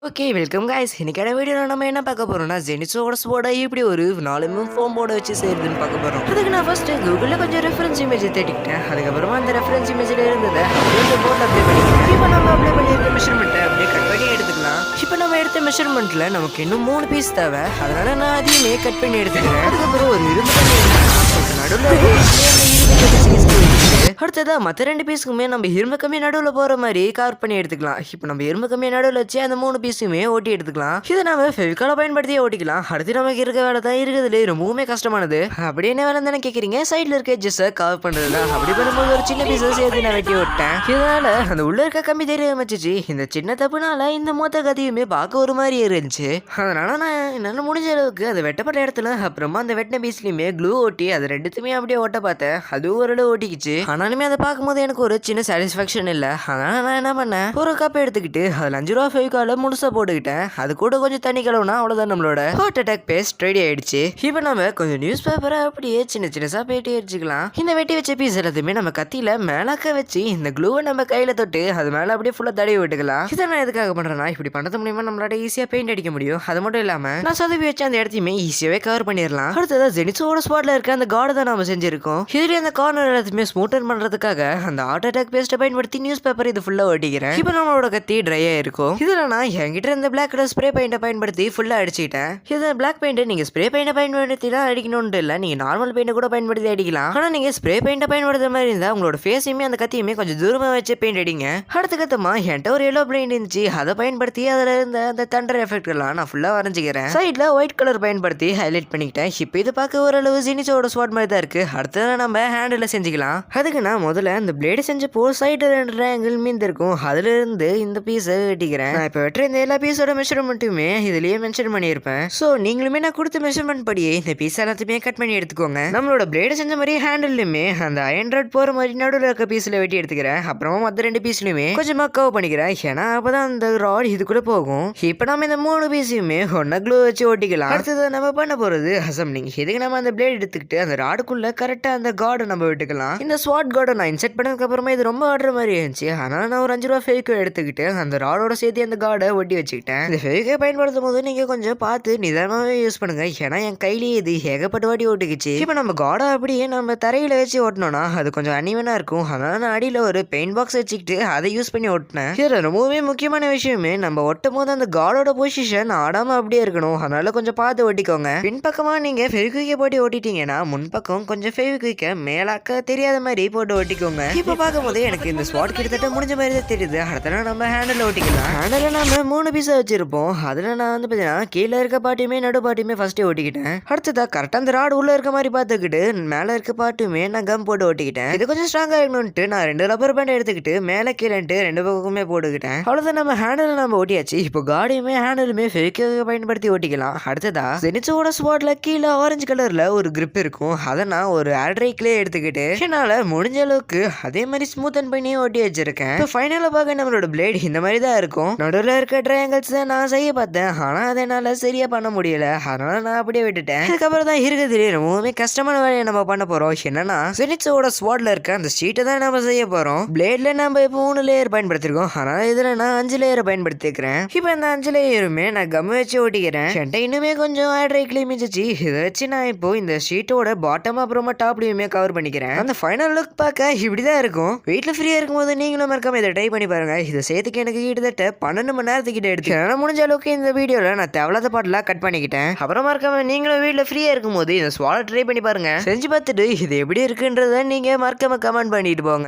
Okay welcome guys. இன்னைக்கான வீடியோவில் நம்ம என்ன பார்க்க போறோம்னா ஜெனிட்ஸோட ஸ்வோட இப்படி ஒரு 4 ஃபோம் போர்டை வச்சு செய்யறதுன்னு பார்க்க போறோம். அதுக்கு நான் ஃபர்ஸ்ட் கூகுளில் கொஞ்சம் ரெஃபரன்ஸ் இமேஜ் தேடிக்கிட்டேன். அதுக்கப்புறமா அந்த ரெஃபரன்ஸ் இமேஜில் இருந்ததை அப்படியே இந்த போர்டில் அப்ளை பண்ணிக்கிறேன். இப்போ நம்ம அப்ளை பண்ணியிருக்க மெஷர்மெண்ட்டை அப்படியே கட் பண்ணி எடுத்துக்கலாம். இப்போ நம்ம எடுத்த மெஷர்மெண்ட்டில் நமக்கு இன்னும் 3 பீஸ் தேவை. அதனால நான் அதையுமே கட் பண்ணி எடுத்துக்கிறேன். அதுக்கப்புறம் ஒரு இரும்பு நடுவில் அடுத்ததா மற்ற 2 பீஸுக்குமே நம்ம இரும்பு கம்மி நடுவில் போற மாதிரி கவர் பண்ணி எடுத்துக்கலாம். இப்போ நம்ம இரும்பு கம்மி நடுவில் வச்சு அந்த 3 பீஸுமே ஓட்டி எடுத்துக்கலாம். இதை நம்ம ஃபெவிகாலை பயன்படுத்தியே ஓட்டிக்கலாம். அடுத்து நமக்கு இருக்க வேலை தான் இருக்குதுல ரொம்பவுமே கஷ்டமானது. அப்படி என்ன வேலை தானே கேட்குறீங்க? சைடில் இருக்க எட்ஜஸை கவர் பண்ணுறதுல அப்படி பண்ணும்போது ஒரு சின்ன பீஸை சேர்த்து நான் வெட்டி விட்டேன். இதனால அந்த உள்ள இருக்க கம்மி தெரிய ஆரம்பிச்சிச்சு. இந்த சின்ன தப்புனால இந்த மொத்த கதையுமே பார்க்க ஒரு மாதிரி இருந்துச்சு. அதனால நான் என்னால் முடிஞ்ச அளவுக்கு அதை வெட்டப்பட்ட இடத்துல அப்புறமா அந்த வெட்டின பீஸ்லையுமே க்ளூ ஓட்டி அது ரெண்டுத்துமே அப்படியே ஓட்ட பார்த்தேன். அதுவும் ஒரு ஓட்டிக்கிச்சு. ஆனாலுமே அதை பார்க்கும்போது எனக்கு ஒரு சின்ன சாட்டிஸ்ஃபேக்ஷன் இல்லை. அதனால நான் என்ன பண்ணேன், ஒரு கப் எடுத்துக்கிட்டு அதில் 5 ரூபா ஃபெவிகாலை முழுசா போட்டுக்கிட்டேன். அது கூட கொஞ்சம் தண்ணி கலவுனா அவ்வளோதான் நம்மளோட ஹார்ட் அட்டாக் பேஸ்ட் ரெடி ஆயிடுச்சு. இப்போ நம்ம கொஞ்சம் நியூஸ் பேப்பரை அப்படியே சின்ன சின்னசா பேட்டி அடிச்சுக்கலாம். இந்த வெட்டி வச்ச பீஸ் எல்லாத்தையுமே நம்ம கத்தியில மேலாக்க வச்சு இந்த க்ளூவை நம்ம கையில தொட்டு அது மேல அப்படியே ஃபுல்லா தடவி விட்டுக்கலாம். இதை நான் எதுக்காக பண்றேன்னா, இப்படி பண்றது மூலியமா நம்மளால ஈஸியா பெயிண்ட் அடிக்க முடியும். அது மட்டும் இல்லாம நான் சதுவி வச்சு அந்த இடத்தையுமே ஈஸியாவே கவர் பண்ணிடலாம். அடுத்ததான் ஜெனிட்ஸோட ஸ்பாட்ல இருக்க அந்த கார்டு தான் நாம செஞ்சிருக்கோம். இதுல அந்த கார்னர் எல்லாத்தையுமே ஸ்மூத்தன் பண்றதுக்காக அந்த ஹார்ட் அட்டாக் பேஸ்ட்டை பயன்படுத்தி நியூஸ் பேப்பர் இது ஃபுல்லா ஒட்டிக்கிறேன். இப்போ நம்மளோட கத்தி ட்ரை ஆயிருக்கும். இதுல நான் என்கிட்ட இருந்த பிளாக் கலர் ஸ்ப்ரே பெயிண்டை பயன்படுத்தி ஃபுல்லா அடிச்சிட்டேன். இது பிளாக் பெயிண்ட் நீங்க ஸ்ப்ரே பெயிண்டை பயன்படுத்தி தான் அடிக்கணும்னு இல்லை, நீங்க நார்மல் பெயிண்டை கூட பயன்படுத்தி அடிக்கலாம். ஆனா நீங்க ஸ்ப்ரே பெயிண்டை பயன்படுத்துற மாதிரி இருந்தா உங்களோட ஃபேஸையுமே அந்த கத்தியுமே கொஞ்சம் தூரமா வச்சு பெயிண்ட் அடிங்க. அடுத்த கத்தமா என்கிட்ட ஒரு எல்லோ பெயிண்ட் இருந்துச்சு. அதை பயன்படுத்தி அதுல இருந்த அந்த தண்டர் எஃபெக்ட் எல்லாம் நான் ஃபுல்லா வரைஞ்சிக்கிறேன். சைட்ல ஒயிட் கலர் பயன்படுத்தி ஹைலைட் பண்ணிக்கிட்டேன். இப்போ இது பார்க்க ஓரளவு ஜெனிட்ஸோட ஸ்வாட் மாதிரி தான் இருக்கு. அடுத்தது நம்ம ஹேண்டில் செஞ்சுக்கலாம். அதுக்கு நான் முதல்ல இந்த பிளேடு செஞ்சப்போ சைடு 2 ட்ரையாங்கிள் மீந்து இருக்கும். அதுல இருந்து இந்த பீஸை வெட்டிக்கிறேன். நான் இப்போ வெட்டுற இந்த எல்லா பீஸோட மெஷர்மெண்ட்டுமே இதுலயே மென்ஷன் பண்ணியிருப்பேன். ஸோ நீங்களுமே நான் கொடுத்த மெஷர்மெண்ட் படியே இந்த பீஸ் எல்லாத்தையுமே கட் பண்ணி எடுத்துக்கோங்க. நம்மளோட பிளேடு செஞ்ச மாதிரி ஹேண்டிலுமே அந்த அயன் ராட் போற மாதிரி நடுவில் இருக்க பீஸ்ல வெட்டி எடுத்துக்கிறேன். அப்புறமா மற்ற 2 பீஸ்லையுமே கொஞ்சமா கவர் பண்ணிக்கிறேன். ஏன்னா அப்பதான் அந்த ராட் இது கூட போகும். இப்போ நம்ம இந்த 3 பீஸையுமே ஒன்னா க்ளூ வச்சு ஓட்டிக்கலாம். அடுத்தது நம்ம பண்ண போறது அசம்பிளிங். இதுக்கு நம்ம அந்த பிளேட் எடுத்துக்கிட்டு அந்த ராடுக்குள்ள கரெக்டா அந்த கார்டை நம்ம விட்டுக்கலாம். இந்த ஸ்வாட் கார்டை நான் இன்செர்ட் பண்ணதுக்கு அப்புறமா இது ரொம்ப ஆடுற மாதிரி இருந்துச்சு. அதனால நான் ஒரு 5 ரூபா ஃபெவிகால் எடுத்துக்கிட்டு அந்த ராடோட சேர்த்து அந்த கார்டை ஒட்டி வச்சுக்கிட்டேன். இந்த ஃபெவிகால் பயன்படுத்தும் போது நீங்க கொஞ்சம் பார்த்து நிதானமாவே யூஸ் பண்ணுங்க. ஏன்னா என் கையிலேயே இது ஏகப்பட்ட வாட்டி ஓட்டுக்குச்சு. இப்போ நம்ம கார்டை அப்படியே நம்ம தரையில வச்சு ஓட்டணும்னா அது கொஞ்சம் அன்னிவனா இருக்கும். அதனால நான் அடியில ஒரு பெயிண்ட் பாக்ஸ் வச்சுக்கிட்டு அதை யூஸ் பண்ணி ஓட்டினேன். இதுல ரொம்பவே முக்கியமான விஷயமே நம்ம ஒட்டும் போது அந்த கார்டோட பொசிஷன் ஆடாம அப்படியே இருக்கணும். அதனால கொஞ்சம் பார்த்து ஓட்டிக்கோங்க. பின்பக்கமா நீங்க ஃபெவிக்விக்கை போட்டு ஓட்டிட்டீங்கன்னா முன்பக்கம் கொஞ்சம் ஃபெவிக்விக்கை மேலாக்க தெரியாத மாதிரி போட்டு ஓட்டிக்கோங்க. இப்போ பார்க்கும்போது எனக்கு இந்த ஸ்வாட் கிட்டத்தட்ட முடிஞ்ச மாதிரி தான் தெரியுது. அடுத்த நம்ம ஹேண்டில் ஓட்டிக்கலாம். ஹேண்டில் நம்ம 3 பீஸா வச்சிருப்போம். அதுல நான் வந்து பார்த்தீங்கன்னா கீழே இருக்க பாட்டியுமே நடு பாட்டியுமே ஃபர்ஸ்டே ஓட்டிக்கிட்டேன். அடுத்ததா கரெக்டாக அந்த ராடு உள்ள இருக்க மாதிரி பார்த்துக்கிட்டு மேலே இருக்க பாட்டுமே நான் கம் போட்டு ஓட்டிக்கிட்டேன். இது கொஞ்சம் ஸ்ட்ராங்காக இருக்கணும்ட்டு நான் 2 ரப்பர் பேண்ட் எடுத்துக்கிட்டு மேலே கீழேன்ட்டு 2 பக்கமே போட்டுக்கிட்டேன். அவ்வளோதான் நம்ம ஹேண்டில் நம்ம ஓட்டியாச்சு. இப்போ காடியுமே ஹேண்டிலுமே ஃபெவிக்விக்கை பயன்படுத்தி ஓட்டிக்கலாம். அடுத்ததா ஜெனிட்ஸோட ஸ்வாட்ல கீழே ஆரஞ்சு கலர்ல ஒரு கிரிப் இருக்கும். அதை நான் ஒரு ஆட்ரைக்லே எடுத்துக்கிட்டு என்னால முடிஞ்ச அளவுக்கு அதே மாதிரி ஸ்மூத்தன் பண்ணி ஓட்டி வச்சிருக்கேன். இப்போ ஃபைனலாக பார்க்க நம்மளோட பிளேட் இந்த மாதிரி தான் இருக்கும். நடுவில் இருக்க ட்ரையாங்கிள்ஸ் தான் நான் செய்ய பார்த்தேன். ஆனால் அதை என்னால் சரியா பண்ண முடியல. அதனால நான் அப்படியே விட்டுட்டேன். அதுக்கப்புறம் தான் இருக்கிறதுலே ரொம்பவுமே கஷ்டமான வேலையை நம்ம பண்ண போறோம். என்னன்னா ஜெனிட்ஸோட ஸ்வாட்ல இருக்க அந்த ஷீட்டை தான் நம்ம செய்ய போறோம். பிளேட்ல நம்ம இப்போ 3 லேயர் பயன்படுத்திருக்கோம். ஆனால் இதுல நான் 5 லேயரை பயன்படுத்திக்கிறேன். இப்போ இந்த 5 லேயருமே நான் கம் வச்சு ஓட்டிக்கிறேன். என்கிட்ட இன்னுமே கொஞ்சம் ஆட்ரைக்லி மிஞ்சிச்சு. இதை வச்சு நான் இப்போ இந்த ஷீட்டோட பாட்டம் அப்புறமா டாப்லையுமே கவர் பண்ணிக்கிறேன். அந்த ஃபைனல் லுக் பார்க்க இப்படிதான் இருக்கும். வீட்டில் ஃப்ரீயா இருக்கும்போது நீங்களும் மறக்காம இதை ட்ரை பண்ணி பாருங்க. இதை சேர்த்துக்கு எனக்கு கிட்டத்தட்ட 12 மணி நேரத்துக்கிட்ட எடுத்து என்னால் முடிஞ்ச அளவுக்கு இந்த வீடியோல நான் தேவையில்லாத பாட்டெல்லாம் கட் பண்ணிக்கிட்டேன். அப்புறம் மறக்காம நீங்களும் வீட்டில் ஃப்ரீயா இருக்கும்போது இந்த ஸ்வாட் ட்ரை பண்ணி பாருங்க. செஞ்சு பார்த்துட்டு இது எப்படி இருக்குன்றத நீங்க மறக்காம கமெண்ட் பண்ணிட்டு போங்க.